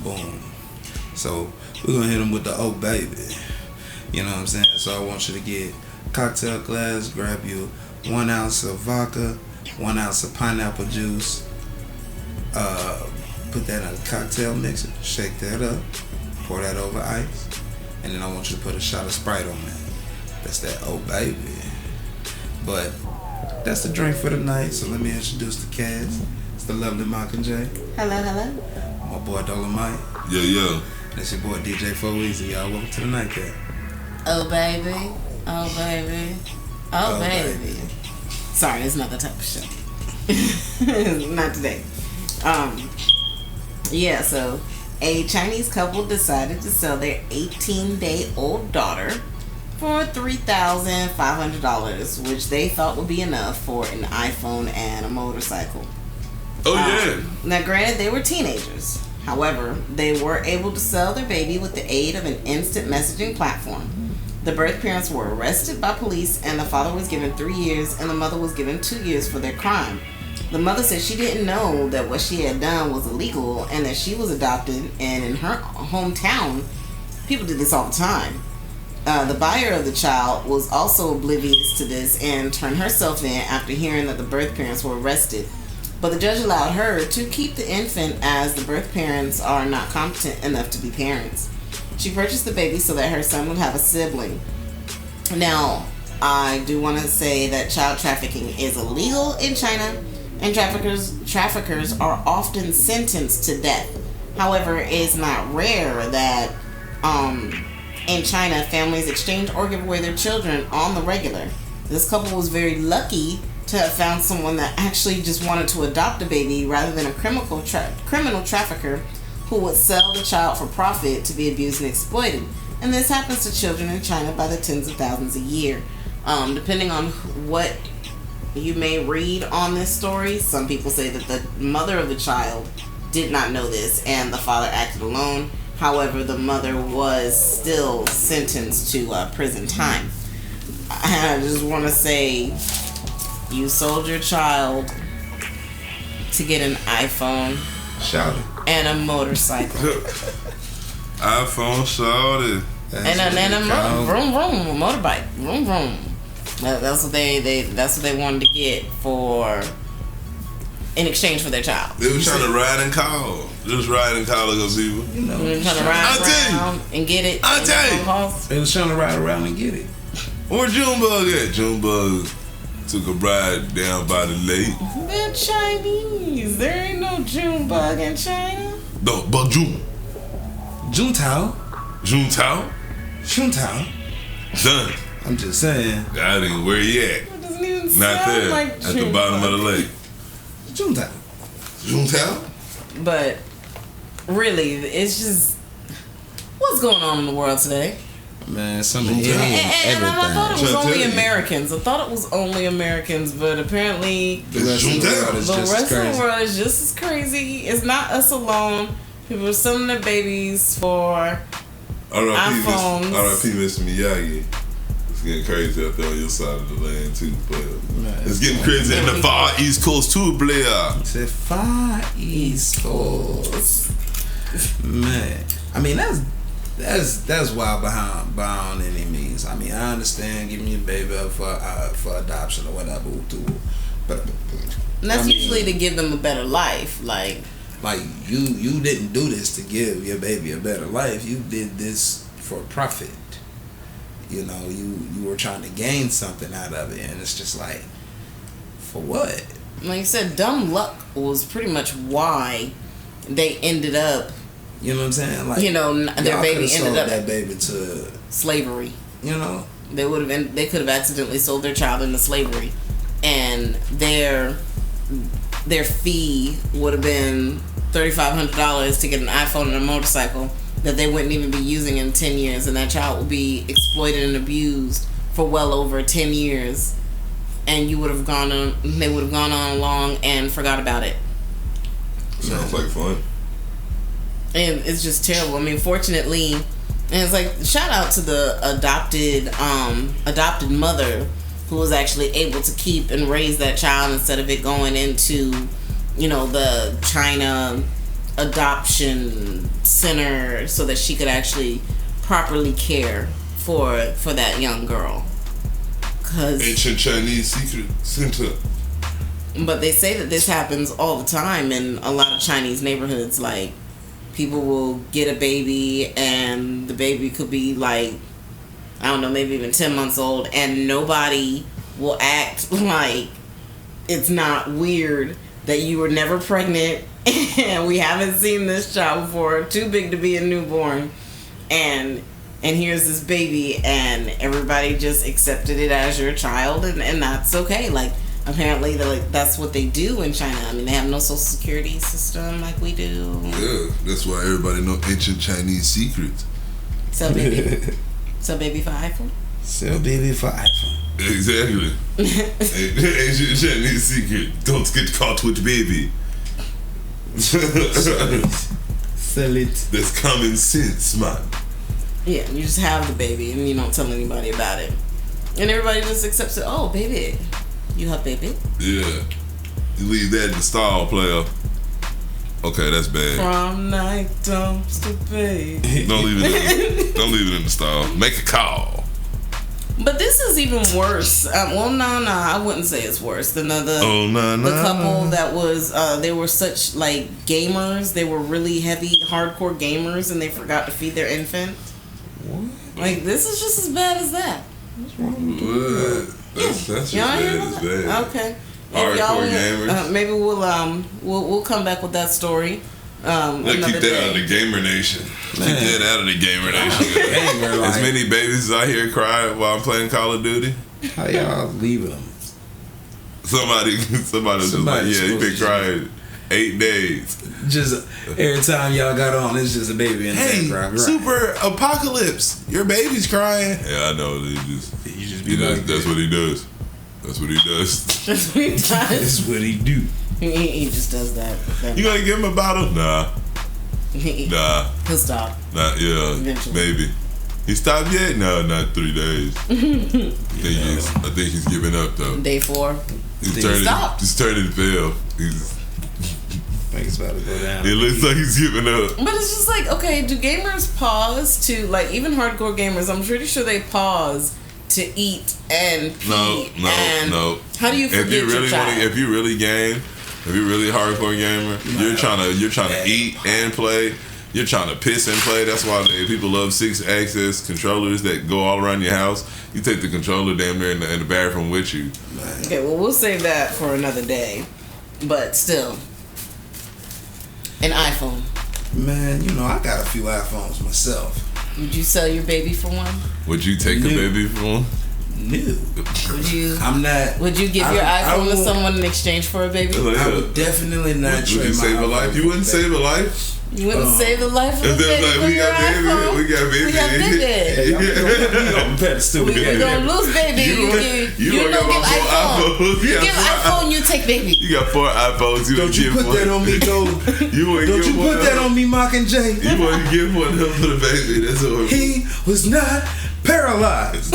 boom. So we're gonna hit them with the oh baby. You know what I'm saying? So I want you to get cocktail glass, grab you 1 ounce of vodka, 1 ounce of pineapple juice, put that in a cocktail mixer, shake that up, pour that over ice, and then I want you to put a shot of Sprite on that. That's that oh baby. But that's the drink for the night, so let me introduce the cast. It's the lovely Mockingjay. Hello, hello. My boy Dolomite. Yo. That's your boy DJ 4 Easy, y'all. Welcome to the nightcap. Oh baby, oh baby, oh baby. Sorry, it's not that type of show. Not today. Yeah, so a Chinese couple decided to sell their 18-day-old daughter for $3,500, which they thought would be enough for an iPhone and a motorcycle. Oh yeah. Now, granted, they were teenagers. However, they were able to sell their baby with the aid of an instant messaging platform. The birth parents were arrested by police, and the father was given 3 years and the mother was given 2 years for their crime. The mother said she didn't know that what she had done was illegal and that she was adopted, and in her hometown, people did this all the time. The buyer of the child was also oblivious to this and turned herself in after hearing that the birth parents were arrested. But the judge allowed her to keep the infant as the birth parents are not competent enough to be parents. She purchased the baby so that her son would have a sibling. Now, I do want to say that child trafficking is illegal in China, and traffickers are often sentenced to death. However, it's not rare that in China, families exchange or give away their children on the regular. This couple was very lucky to have found someone that actually just wanted to adopt a baby rather than a criminal trafficker who would sell the child for profit to be abused and exploited. And this happens to children in China by the tens of thousands a year. Depending on what you may read on this story, some people say that the mother of the child did not know this and the father acted alone. However, the mother was still sentenced to prison time. I just want to say, you sold your child to get an iPhone. Shout it. And a motorcycle. iPhone, shout it. And a vroom vroom motorbike. Vroom vroom. That's what they wanted to get for in exchange for their child. They were trying to ride and call. Just ride and call to go see what. You know, they were trying to ride around and get it. I tell you. They was trying to ride around and get it. Where Junebug at? Junebug took a ride down by the lake. They're Chinese. There ain't no Junebug in China. No, but Juntao. Done. I'm just saying. That ain't where he at. It doesn't even Not sound there. like At the bottom of the lake. Juntao. But really, it's just what's going on in the world today. Man, something And I thought it was only Tell you. Americans. I thought it was only Americans, but apparently The rest of the world is the just rest as of crazy. the world is just as crazy. It's not us alone. People are selling their babies for iPhones. R.I.P. Mr. Miyagi. It's getting crazy out there on your side of the land too, but it's getting crazy in the far East Coast too, Blair. Said Far East Coast. Man, I mean that's wild behind any means. I mean, I understand giving your baby up for adoption or whatever, but And that's usually to give them a better life, like you didn't do this to give your baby a better life. You did this for profit. You know, you were trying to gain something out of it, and it's just like, for what? Like you said, dumb luck was pretty much why they ended up. You know what I'm saying? Like, Their baby ended up that baby to slavery. You know, they could have accidentally sold their child into slavery, and their fee would have been $3,500 to get an iPhone and a motorcycle that they wouldn't even be using in 10 years, and that child would be exploited and abused for well over 10 years, and they would have gone on along and forgot about it. Sounds like fun. And it's just terrible. I mean, fortunately, and it's like, shout out to the adopted mother who was actually able to keep and raise that child instead of it going into, the China adoption center so that she could actually properly care for that young girl. Ancient Chinese secret center. But they say that this happens all the time in a lot of Chinese neighborhoods. Like, people will get a baby and the baby could be like, I don't know, maybe even 10 months old, and nobody will act like it's not weird that you were never pregnant and we haven't seen this child before, too big to be a newborn, and here's this baby, and everybody just accepted it as your child, and that's okay. Like, apparently that's what they do in China. I mean, they have no social security system like we do. Yeah, that's why everybody know ancient Chinese secrets. Sell baby. Sell baby for iPhone? Sell baby for iPhone. Exactly. Ancient Chinese secret. Don't get caught with baby. Sell it. That's common sense, man. Yeah, you just have the baby and you don't tell anybody about it. And everybody just accepts it. Oh, baby. You have baby? Yeah. You leave that in the stall, player. Okay, that's bad. From night dumps to baby. Don't leave it in the stall. Make a call. But this is even worse. Well, no, I wouldn't say it's worse than the couple that was. They were such like gamers. They were really heavy, hardcore gamers, and they forgot to feed their infant. What? Like, this is just as bad as that. What's wrong with that? That's just bad. Okay. Hardcore gamers. Maybe we'll come back with that story. Keep that out of the gamer nation. Keep that out of the gamer nation. As many babies out here cry while I'm playing Call of Duty. How y'all leaving them? Somebody's just like, yeah, you been crying 8 days. Just every time y'all got on, it's just a baby in the background. Right. Super apocalypse. Your baby's crying. Yeah, I know. That's what he does. That's what he does. That's what he does. That's what he do. He just does that. You gonna give him a bottle? Nah. He'll stop. Yeah. Eventually. Maybe. He stopped yet? No, not 3 days. I think he's giving up though. Day 4. He's turning pale. I think it's about to go down. It looks like he's giving up. But it's just like, okay, do gamers pause to, like, even hardcore gamers, I'm pretty sure they pause to eat and pee. No. How do you forget your child? If you really game, if you're really hardcore gamer, you're trying to eat and play. You're trying to piss and play. That's why people love 6-axis controllers that go all around your house. You take the controller damn near in the bathroom with you. Okay, well, we'll save that for another day. But still, an iPhone. Man, I got a few iPhones myself. Would you sell your baby for one? Would you take a baby for one? No. Would you? I'm not. Would you give your iPhone to someone in exchange for a baby? I would definitely not trade my Would you save a life? You wouldn't save a life? You wouldn't save the life of a baby. Like, we got baby. We got baby. Hey, I'm on pedestal. We're gonna lose baby. You don't give iPhone. You give iPhone, you take baby. You got 4 iPhones. Don't you put that on me, though. Don't you put that on me, Mockingjay. You wouldn't give one of them for the baby. That's what he was not paralyzed.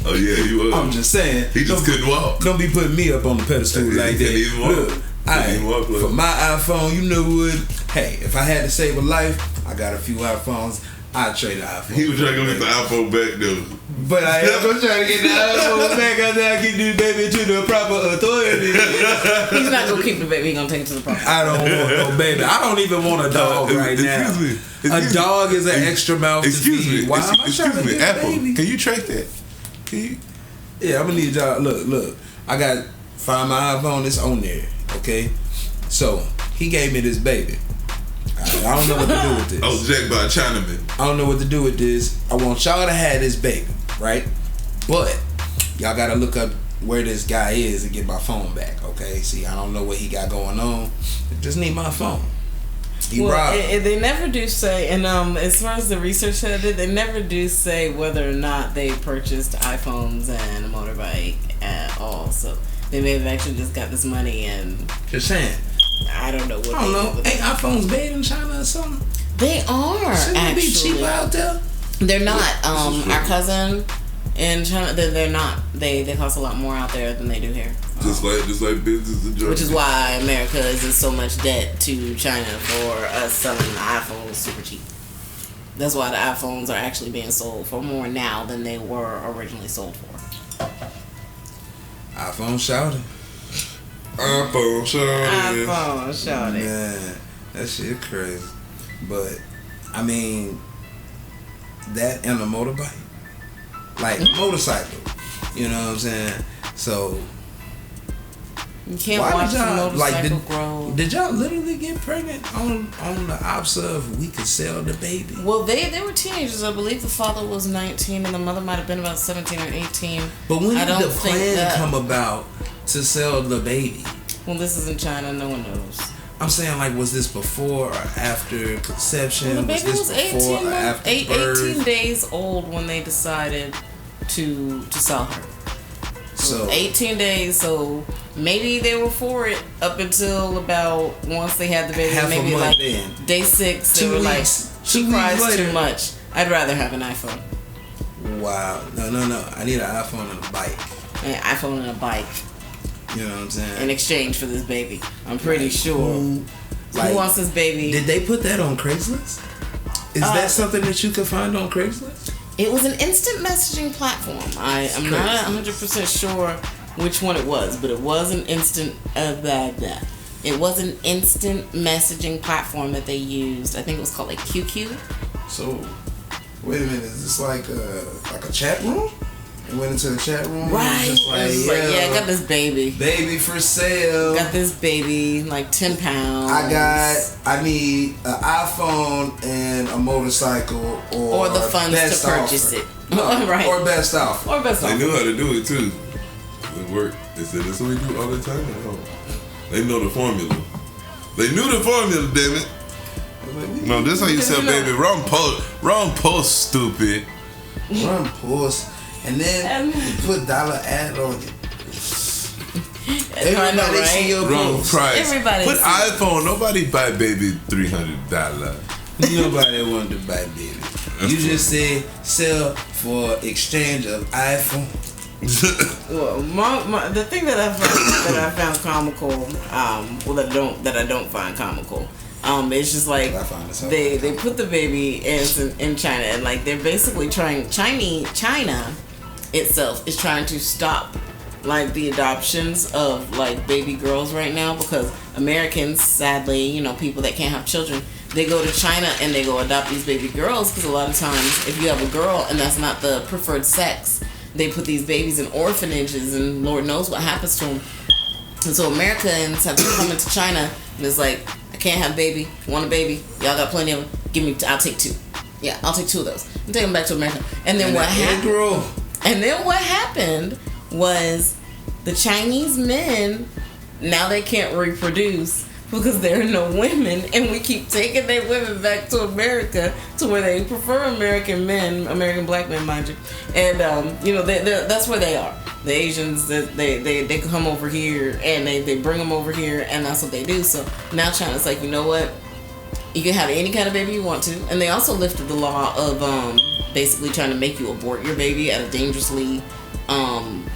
Oh yeah, he was. I'm just saying. He just couldn't walk. Don't be putting me up on the pedestal like that. Look, for my iPhone, you know what? Hey, if I had to save a life, I got a few iPhones. I'd trade the iPhone. He was trying to get the iPhone back though. But I am gonna try to get the iPhone back after I get this baby to the proper authority. He's not gonna keep the baby. He's gonna take it to the proper. I don't want no baby. I don't even want a dog right now. A dog is an extra mouth to feed. Why am I trying to get Apple, a baby? can you track that? Yeah, I'm gonna need y'all. Look. I got find my iPhone. It's on there. Okay, so he gave me this baby. I don't know what to do with this. I was jacked by a Chinaman. I don't know what to do with this. I want y'all to have this baby, right? But y'all gotta look up where this guy is and get my phone back. Okay, see, I don't know what he got going on. I just need my phone. They never do say, and as far as the research that I did, they never do say whether or not they purchased iPhones and a motorbike at all. So they may have actually just got this money and just saying. I don't know what. I don't know. Ain't iPhones bad in China or something? They are. Shouldn't they be cheap out there? They're not. Our cousin In China, they're not. They cost a lot more out there than they do here. Just like business in Germany. Which is why America is in so much debt to China for us selling the iPhones super cheap. That's why the iPhones are actually being sold for more now than they were originally sold for. iPhone shouting. iPhone shouting. iPhone shouting. Man, that shit crazy. But I mean, that and a motorbike, like motorcycle. You know what I'm saying? So. You can't Why watch did the y'all, motorcycle grow. Did y'all literally get pregnant on the ops of we could sell the baby? Well, they were teenagers. I believe the father was 19 and the mother might have been about 17 or 18. But when did the think plan come about to sell the baby? Well, this is in China. No one knows. I'm saying, like, was this before or after conception? Well, the baby was 18 birth? days old when they decided to sell her. So 18 days, so maybe they were for it up until about once they had the baby. Half a maybe month like in. day 6. They 2 were weeks. like, she 2 weeks cries later. too much. I'd rather have an iPhone. Wow. No. I need an iPhone and a bike. An iPhone and a bike You know what I'm saying? in exchange for this baby. I'm pretty sure. Who Wants this baby? Did they put that on Craigslist? Is that something that you could find on Craigslist? It was an instant messaging platform. I'm not 100% sure which one it was, but it was an instant It was an instant messaging platform that they used. I think it was called like QQ. So, wait a minute. Is this like a chat room? It went into the chat room. Right. Just like, I got this baby. Baby for sale. Got this baby, like 10 pounds. I need an iPhone and a motorcycle or the funds best to purchase offer. it. Right. Or best offer. Or best They offer. knew how to do it too. It worked. They said that's what we do all the time at home. They know the formula. They knew the formula, damn it. No, this how you sell baby. Wrong post, stupid. Run post. And then you put dollar ad on it. Everybody see your Wrong post. price. Everybody put see iPhone. Nobody buy baby $300. Nobody wanted to buy baby. You just said sell for exchange of iPhone. Well, the thing that I found comical, that I don't find comical, it's just like they put the baby in China, and like they're basically trying. China itself is trying to stop like the adoptions of like baby girls right now, because Americans, sadly, people that can't have children, they go to China and they go adopt these baby girls, because a lot of times if you have a girl and that's not the preferred sex, they put these babies in orphanages and Lord knows what happens to them. And so Americans have to come into China and it's like, I can't have a baby. Want a baby? Y'all got plenty of them. I'll take 2. Yeah, I'll take 2 of those and take them back to America. And then what happened was the Chinese men, now they can't reproduce because there are no women, and we keep taking their women back to America to where they prefer American men, American black men, mind you. And that's where they are. The Asians, they come over here and they bring them over here, and that's what they do. So now China's like, you know what? You can have any kind of baby you want to. And they also lifted the law of basically trying to make you abort your baby at a dangerously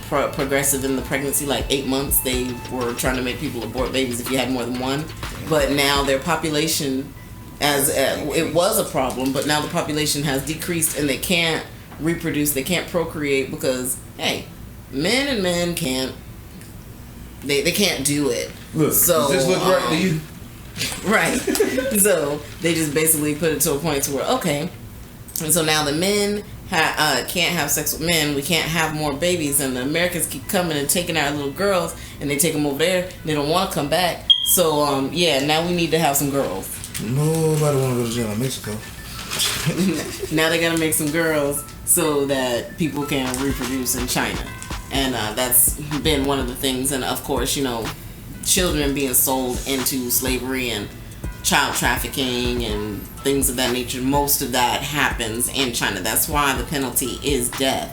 progressive in the pregnancy, like 8 months. They were trying to make people abort babies if you had more than one. But now their population, it was a problem, but now the population has decreased and they can't reproduce, they can't procreate because, hey, men and men can't, they can't do it. Look, so, does this look right to you? Right. So they just basically put it to a point to where, okay, and so now the men can't have sex with men. We can't have more babies, and the Americans keep coming and taking our little girls, and they take them over there. And they don't want to come back. So now we need to have some girls. Nobody want to go to jail in Mexico. Now they gotta make some girls so that people can reproduce in China, and that's been one of the things. And of course, children being sold into slavery and child trafficking and things of that nature. Most of that happens in China. That's why the penalty is death.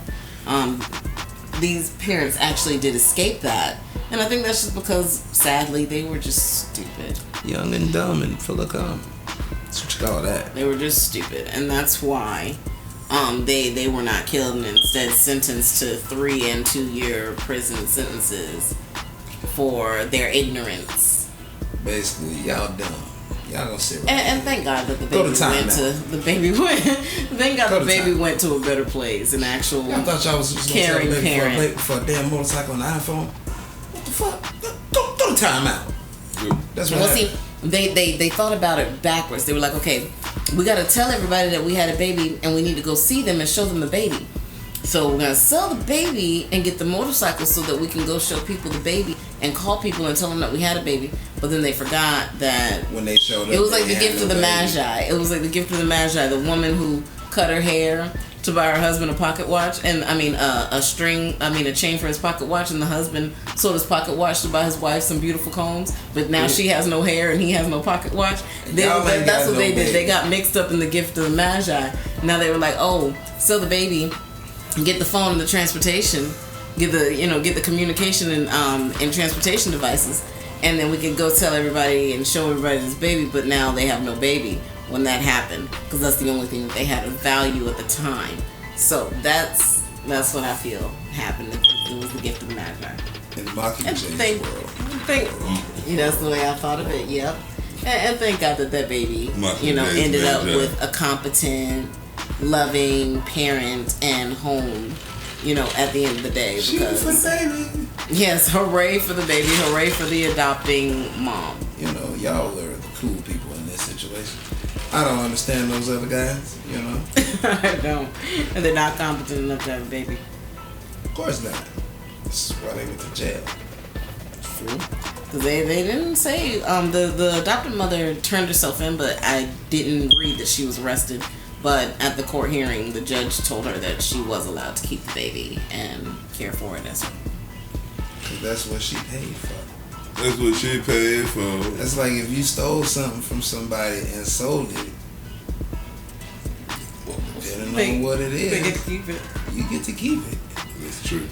These parents actually did escape that, and I think that's just because, sadly, they were just stupid. Young and dumb and full of cum. That's what you call that. They were just stupid, and that's why they were not killed and instead sentenced to 3 and 2 year prison sentences for their ignorance. Basically, y'all dumb. Y'all gonna sit right and thank God that the baby went to a better place, an actual I thought y'all was just gonna caring tell the baby parent for a damn motorcycle and iPhone. What the fuck? Go to time out. That's what happened. See, they thought about it backwards. They were like, okay, we got to tell everybody that we had a baby and we need to go see them and show them the baby. So we're going to sell the baby and get the motorcycle so that we can go show people the baby and call people and tell them that we had a baby. But then they forgot that when they showed up, it was like the gift of the baby. Magi. It was like the gift of the Magi. The woman who cut her hair to buy her husband a pocket watch, and a chain for his pocket watch, and the husband sold his pocket watch to buy his wife some beautiful combs, but now she has no hair and he has no pocket watch. That's what they did. They got mixed up in the gift of the Magi. Now they were like, oh, sell the baby, get the phone and the transportation, get the communication and transportation devices, and then we could go tell everybody and show everybody this baby, but now they have no baby when that happened, because that's the only thing that they had of value at the time. So that's what I feel happened. It was the gift of the Magi. In the Mockingjay's world. That's the way I thought of it. Yep. And thank God that baby, ended up with a competent, loving parent and home. At the end of the day, because for the baby. Yes, hooray for the baby, hooray for the adopting mom. Y'all are the cool people in this situation. I don't understand those other guys, I don't. And they're not competent enough to have a baby. Of course not. This is why they went to jail. True. Because they didn't say, the adopted mother turned herself in, but I didn't read that she was arrested. But at the court hearing, the judge told her that she was allowed to keep the baby and care for it as well. That's what she paid for. That's what she paid for. That's like if you stole something from somebody and sold it. Depending on what it is, they get to keep it. You get to keep it. That's true.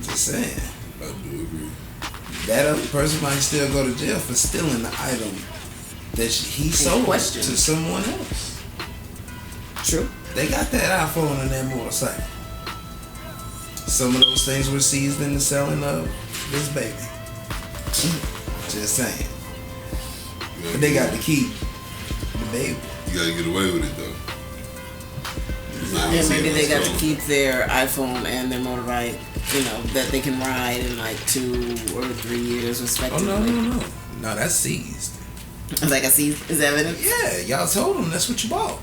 Just saying. I do agree. That other person might still go to jail for stealing the item that he sold to someone else. True. They got that iPhone and that motorcycle. Some of those things were seized in the selling of this baby. Just saying. But they got to keep the baby. You gotta get away with it though. Yeah, maybe they got to keep their iPhone and their motorbike, that they can ride in like 2 or 3 years respectively. Oh, no. No, that's seized. Like I see is evidence? Yeah, y'all told them that's what you bought.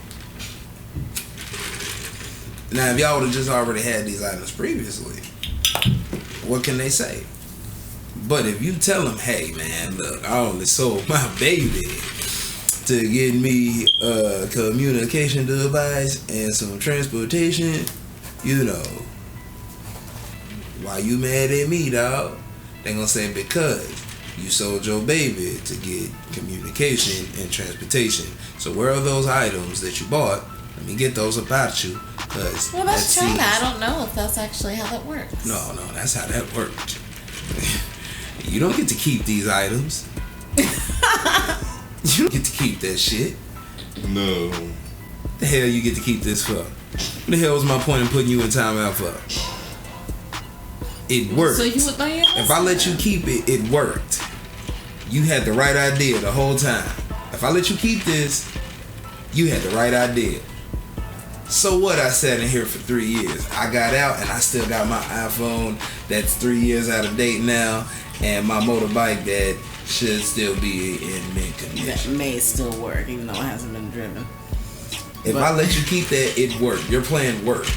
Now, if y'all would have just already had these items previously, what can they say? But if you tell them, hey, man, look, I only sold my baby to get me a communication device and some transportation, why you mad at me, dog? They gonna say, because you sold your baby to get communication and transportation. So where are those items that you bought? Let me get those about you. Well, that's China. I don't know if that's actually how that works. No, that's how that works. You don't get to keep these items. You don't get to keep that shit. No. The hell you get to keep this for? What the hell was my point in putting you in timeout for? It worked. So you would know your If I let you keep it, it worked. You had the right idea the whole time. If I let you keep this, you had the right idea. So what? I sat in here for 3 years. I got out and I still got my iPhone that's 3 years out of date now, and my motorbike that should still be in mint condition. That may still work, even though it hasn't been driven. If I let you keep that, it worked. Your plan worked.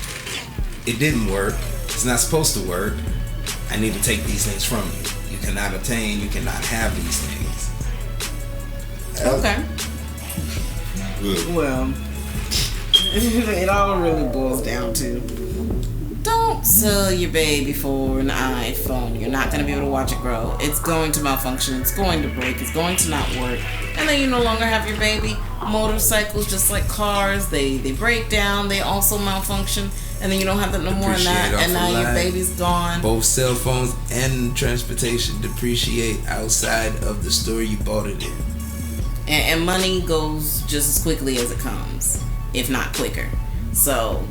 It didn't work. It's not supposed to work. I need to take these things from you. You cannot obtain, you cannot have these things. Okay. Good. Well, it all really boils down to, don't sell your baby for an iPhone. You're not going to be able to watch it grow. It's going to malfunction. It's going to break. It's going to not work. And then you no longer have your baby. Motorcycles, just like cars, they break down. They also malfunction. And then you don't have that no more than that. And now your baby's gone. Both cell phones and transportation depreciate outside of the store you bought it in. and money goes just as quickly as it comes, if not quicker. So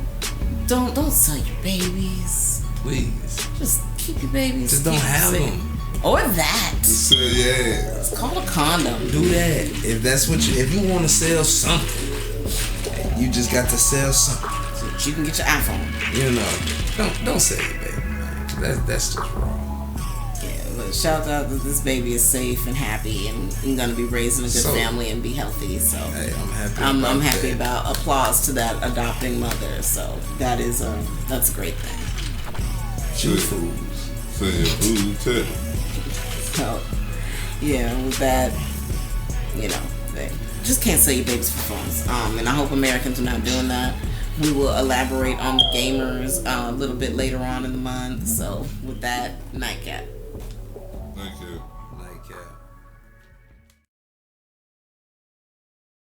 don't sell your babies. Please. Just keep your babies. Just don't have them. Or that. So yeah. It's called a condom. Do that. If that's what if you want to sell something, you just got to sell something. So that you can get your iPhone. You know, don't sell your baby, man. That's just wrong. Yeah, but shout out that this baby is safe and happy and gonna be raised in a good family and be healthy. So hey, I'm happy. I'm happy about applause to that adopting mother. So that's a great thing. Shoot fools. Say your food too. So, yeah, with that, they just can't sell your babies for phones. And I hope Americans are not doing that. We will elaborate on the gamers a little bit later on in the month. So, with that, nightcap. Thank you.